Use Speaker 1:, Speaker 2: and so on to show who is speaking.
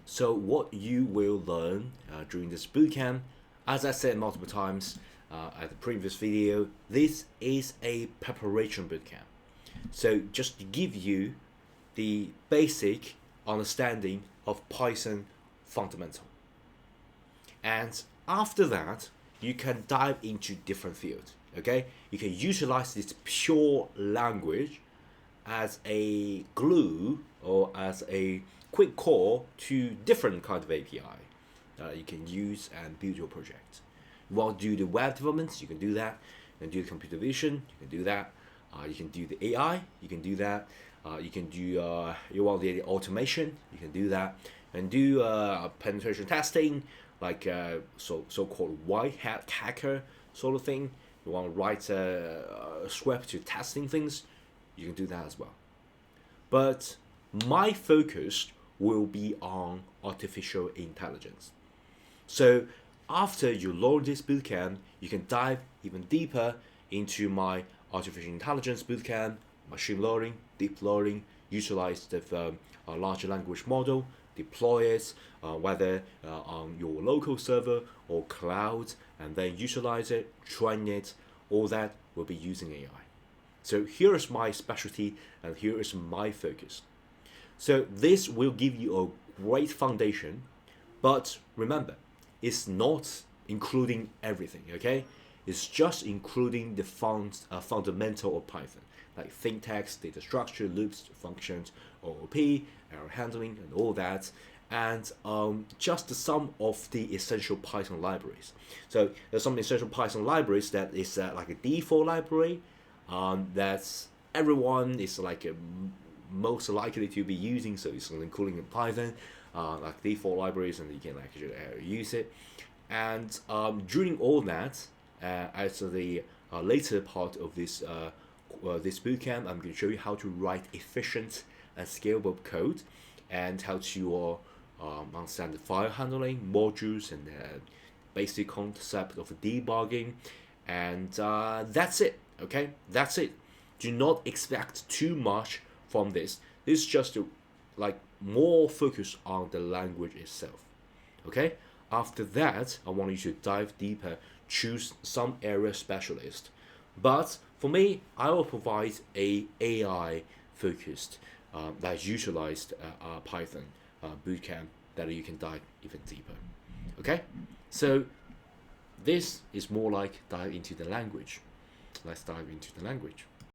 Speaker 1: So what you will learn during this bootcamp, as I said multiple times at the previous video, this is a preparation bootcamp. So just to give you the basic understanding of Python fundamental. And after that, you can dive into different fields. Okay, you can utilize this pure language as a glue or as a quick call to different kind of API that you can use and build your project. You want to do the web development, you can do that. You can do the computer vision, you can do that. You can do the AI, you can do that. You can do you want the automation, you can do that. And do penetration testing, like so-called white hat hacker sort of thing. You want to write a script to testing things, you can do that as well. But my focus will be on artificial intelligence. So after you learn this bootcamp, you can dive even deeper into my artificial intelligence bootcamp, machine learning, deep learning, utilize the large language model, deploy it, whether on your local server or cloud, and then utilize it, train it, all that will be using AI. So here is my specialty and here is my focus. So this will give you a great foundation, but remember, it's not including everything, okay? It's just including the fundamental of Python, like syntax, data structure, loops, functions, OOP, error handling, and all that, and just some of the essential Python libraries. So there's some essential Python libraries that is like a default library that's everyone is like most likely to be using, so it's including in Python, like default libraries, and you can actually use it. And during all that, as the later part of this this bootcamp, I'm going to show you how to write efficient and scalable code, and how to understand the file handling, modules, and basic concept of debugging, and that's it. Okay, that's it. Do not expect too much from this. This is just like more focus on the language itself. Okay. After that, I want you to dive deeper, choose some area specialist. But for me, I will provide a AI focused that utilized Python bootcamp that you can dive even deeper. Okay, so this is more like dive into the language. Let's dive into the language.